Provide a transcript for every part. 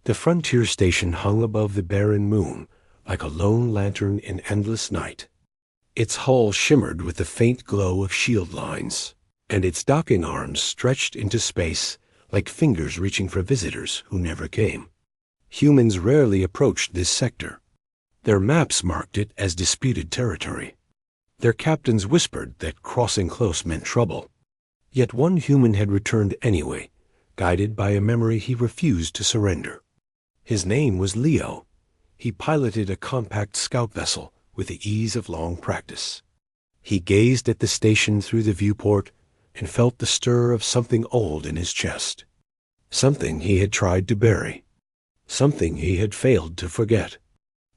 The frontier station hung above the barren moon like a lone lantern in endless night. Its hull shimmered with the faint glow of shield lines, and its docking arms stretched into space like fingers reaching for visitors who never came. Humans rarely approached this sector. Their maps marked it as disputed territory. Their captains whispered that crossing close meant trouble. Yet one human had returned anyway, guided by a memory he refused to surrender. His name was Leo. He piloted a compact scout vessel with the ease of long practice. He gazed at the station through the viewport and felt the stir of something old in his chest. Something he had tried to bury. Something he had failed to forget.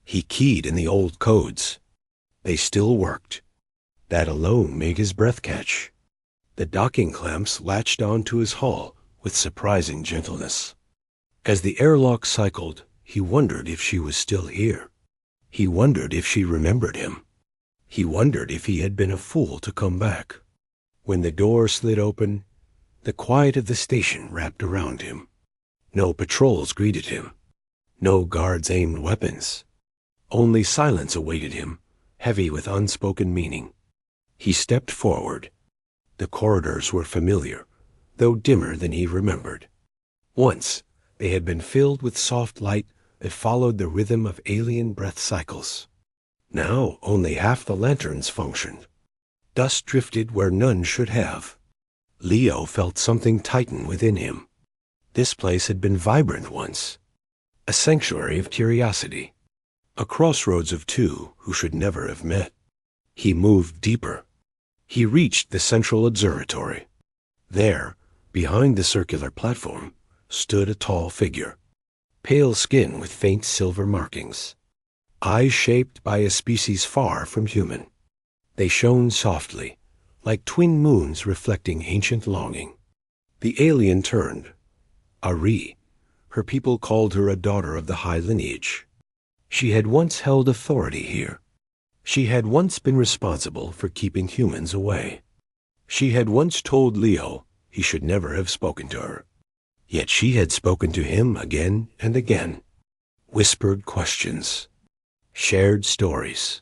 He keyed in the old codes. They still worked. That alone made his breath catch. The docking clamps latched onto his hull with surprising gentleness. As the airlock cycled, he wondered if she was still here. He wondered if she remembered him. He wondered if he had been a fool to come back. When the door slid open, the quiet of the station wrapped around him. No patrols greeted him. No guards aimed weapons. Only silence awaited him, heavy with unspoken meaning. He stepped forward. The corridors were familiar, though dimmer than he remembered. Once, they had been filled with soft light that followed the rhythm of alien breath cycles. Now only half the lanterns functioned. Dust drifted where none should have. Leo felt something tighten within him. This place had been vibrant once. A sanctuary of curiosity. A crossroads of two who should never have met. He moved deeper. He reached the central observatory. There, behind the circular platform, stood a tall figure. Pale skin with faint silver markings. Eyes shaped by a species far from human. They shone softly, like twin moons reflecting ancient longing. The alien turned. Ari. Her people called her a daughter of the high lineage. She had once held authority here. She had once been responsible for keeping humans away. She had once told Leo he should never have spoken to her. Yet she had spoken to him again and again, whispered questions, shared stories,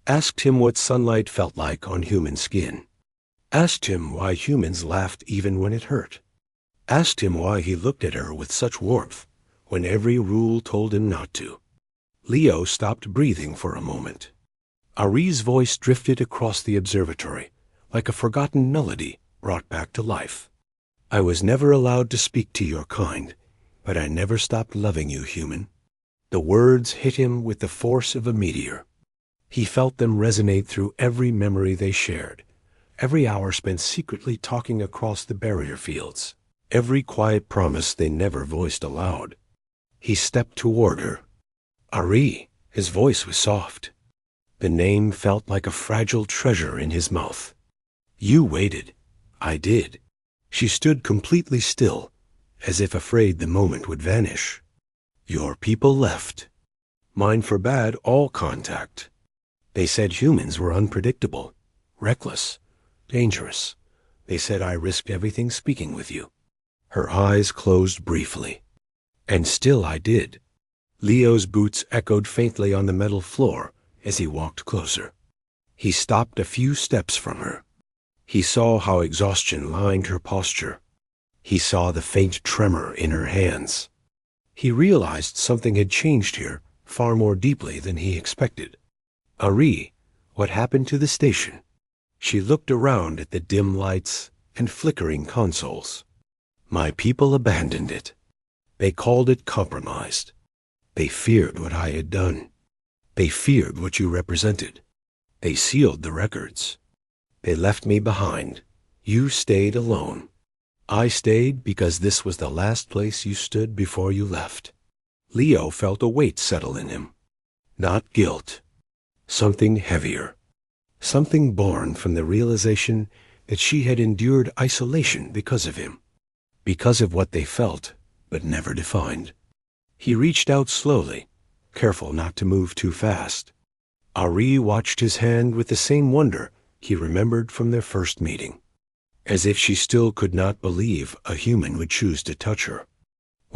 asked him what sunlight felt like on human skin, asked him why humans laughed even when it hurt, asked him why he looked at her with such warmth when every rule told him not to. Leo stopped breathing for a moment. Ari's voice drifted across the observatory like a forgotten melody brought back to life. I was never allowed to speak to your kind, but I never stopped loving you, human. The words hit him with the force of a meteor. He felt them resonate through every memory they shared, every hour spent secretly talking across the barrier fields, every quiet promise they never voiced aloud. He stepped toward her. Ari, his voice was soft. The name felt like a fragile treasure in his mouth. You waited. I did. She stood completely still, as if afraid the moment would vanish. Your people left. Mine forbade all contact. They said humans were unpredictable, reckless, dangerous. They said I risked everything speaking with you. Her eyes closed briefly. And still I did. Leo's boots echoed faintly on the metal floor as he walked closer. He stopped a few steps from her. He saw how exhaustion lined her posture. He saw the faint tremor in her hands. He realized something had changed here far more deeply than he expected. Ari, what happened to the station? She looked around at the dim lights and flickering consoles. My people abandoned it. They called it compromised. They feared what I had done. They feared what you represented. They sealed the records. They left me behind. You stayed alone. I stayed because this was the last place you stood before you left. Leo felt a weight settle in him. Not guilt. Something heavier. Something born from the realization that she had endured isolation because of him. Because of what they felt, but never defined. He reached out slowly, careful not to move too fast. Ari watched his hand with the same wonder he remembered from their first meeting, as if she still could not believe a human would choose to touch her.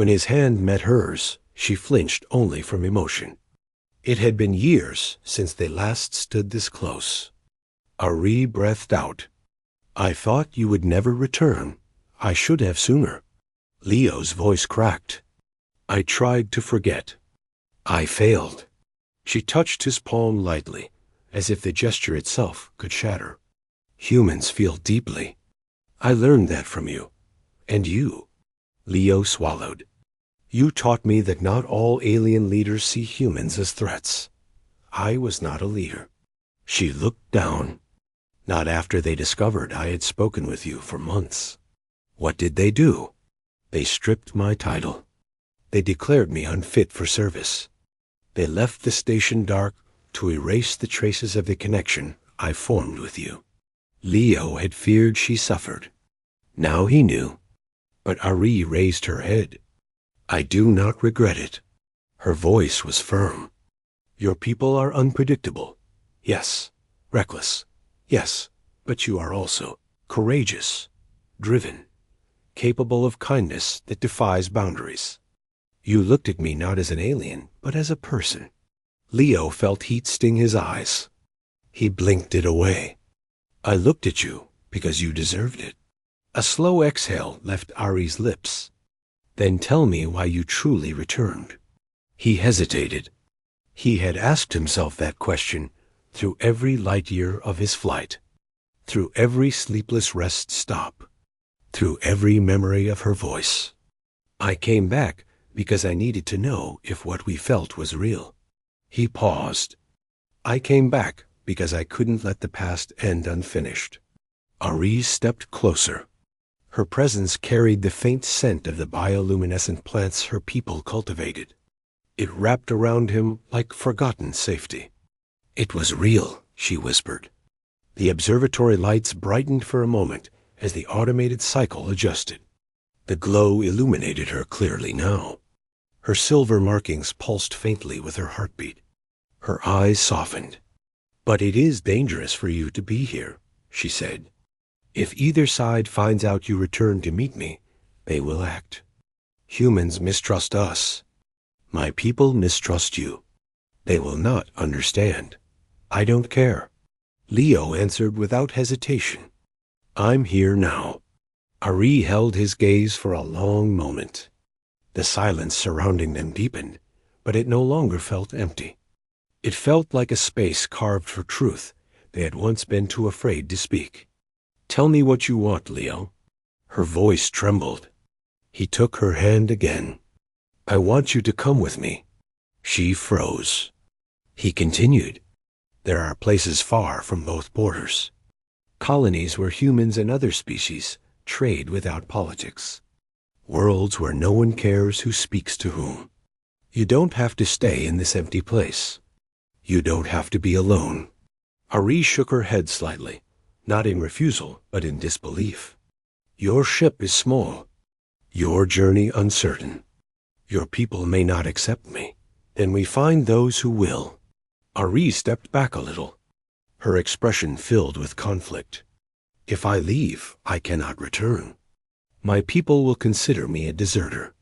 When his hand met hers, she flinched only from emotion. It had been years since they last stood this close. Ari breathed out. "I thought you would never return. I should have sooner." Leo's voice cracked. "I tried to forget. I failed." She touched his palm lightly, as if the gesture itself could shatter. "Humans feel deeply. I learned that from you. And you." Leo swallowed. "You taught me that not all alien leaders see humans as threats. I was not a leader." She looked down. "Not after they discovered I had spoken with you for months." "What did they do?" "They stripped my title. They declared me unfit for service. They left the station dark to erase the traces of the connection I formed with you." Leo had feared she suffered. Now he knew. But Ari raised her head. "I do not regret it." Her voice was firm. "Your people are unpredictable. Yes. Reckless. Yes. But you are also courageous, driven, capable of kindness that defies boundaries. You looked at me not as an alien, but as a person." Leo felt heat sting his eyes. He blinked it away. "I looked at you because you deserved it." A slow exhale left Ari's lips. "Then tell me why you truly returned." He hesitated. He had asked himself that question through every light year of his flight, through every sleepless rest stop, through every memory of her voice. "I came back because I needed to know if what we felt was real." He paused. "I came back because I couldn't let the past end unfinished." Ari stepped closer. Her presence carried the faint scent of the bioluminescent plants her people cultivated. It wrapped around him like forgotten safety. "It was real," she whispered. The observatory lights brightened for a moment as the automated cycle adjusted. The glow illuminated her clearly now. Her silver markings pulsed faintly with her heartbeat. Her eyes softened. "But it is dangerous for you to be here," she said. "If either side finds out you return to meet me, they will act. Humans mistrust us. My people mistrust you. They will not understand. I don't care." Leo answered without hesitation. "I'm here now." Ari held his gaze for a long moment. The silence surrounding them deepened, but it no longer felt empty. It felt like a space carved for truth they had once been too afraid to speak. "Tell me what you want, Leo." Her voice trembled. He took her hand again. "I want you to come with me." She froze. He continued. "There are places far from both borders. Colonies where humans and other species trade without politics. Worlds where no one cares who speaks to whom. You don't have to stay in this empty place. You don't have to be alone." Ari shook her head slightly, not in refusal, but in disbelief. "Your ship is small. Your journey uncertain. Your people may not accept me. Then we find those who will." Ari stepped back a little, her expression filled with conflict. "If I leave, I cannot return. My people will consider me a deserter,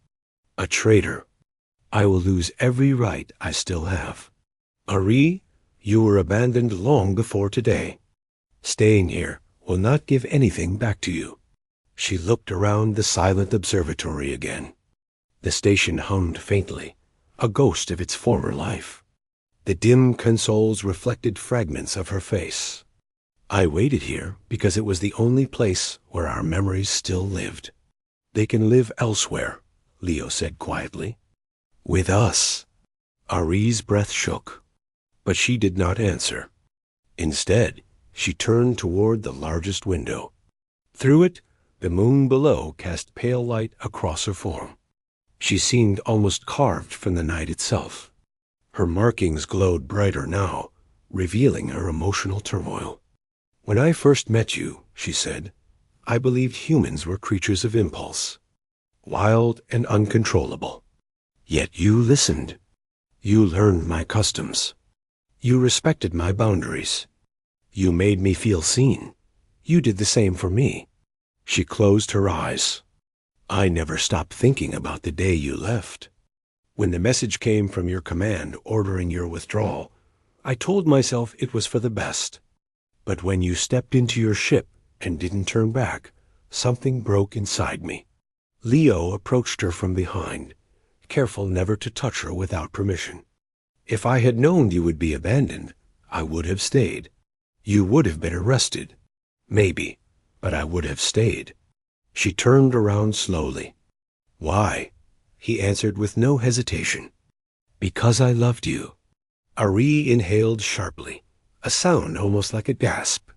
a traitor. I will lose every right I still have. Ari, you were abandoned long before today. Staying here will not give anything back to you." She looked around the silent observatory again. The station hummed faintly, a ghost of its former life. The dim consoles reflected fragments of her face. "I waited here because it was the only place where our memories still lived." "They can live elsewhere," Leo said quietly. "With us." Ari's breath shook, but she did not answer. Instead, she turned toward the largest window. Through it, the moon below cast pale light across her form. She seemed almost carved from the night itself. Her markings glowed brighter now, revealing her emotional turmoil. "When I first met you," she said, "I believed humans were creatures of impulse, wild and uncontrollable. Yet you listened. You learned my customs. You respected my boundaries. You made me feel seen. You did the same for me." She closed her eyes. I never stopped thinking about the day you left. When the message came from your command ordering your withdrawal, I told myself it was for the best. But when you stepped into your ship and didn't turn back, something broke inside me. Leo approached her from behind, careful never to touch her without permission. If I had known you would be abandoned, I would have stayed. You would have been arrested. Maybe, but I would have stayed. She turned around slowly. Why? He answered with no hesitation. Because I loved you. Ari inhaled sharply, a sound almost like a gasp.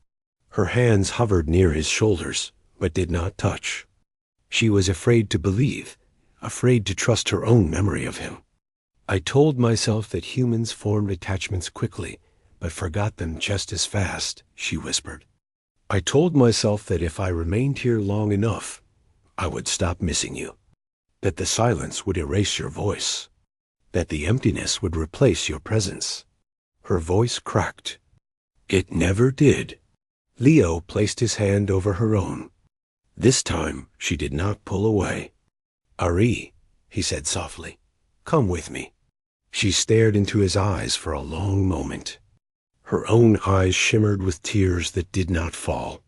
Her hands hovered near his shoulders, but did not touch. She was afraid to believe, afraid to trust her own memory of him. I told myself that humans formed attachments quickly, but forgot them just as fast, she whispered. I told myself that if I remained here long enough, I would stop missing you, that the silence would erase your voice, that the emptiness would replace your presence. Her voice cracked. It never did. Leo placed his hand over her own. This time she did not pull away. Ari, he said softly, come with me. She stared into his eyes for a long moment. Her own eyes shimmered with tears that did not fall.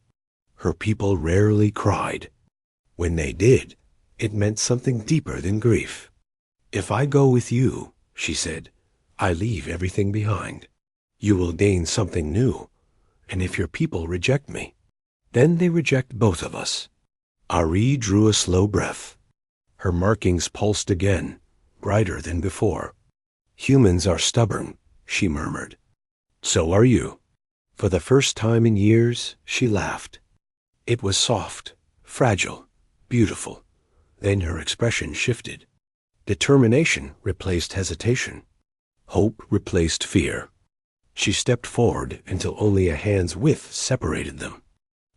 Her people rarely cried. When they did, it meant something deeper than grief. If I go with you, she said, I leave everything behind. You will gain something new. And if your people reject me, then they reject both of us. Ari drew a slow breath. Her markings pulsed again, brighter than before. Humans are stubborn, she murmured. So are you. For the first time in years, she laughed. It was soft, fragile, beautiful. Then her expression shifted. Determination replaced hesitation. Hope replaced fear. She stepped forward until only a hand's width separated them.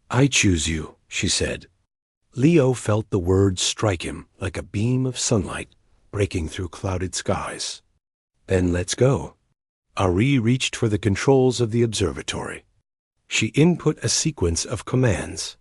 I choose you, she said. Leo felt the words strike him like a beam of sunlight breaking through clouded skies. Then let's go. Ari reached for the controls of the observatory. She input a sequence of commands.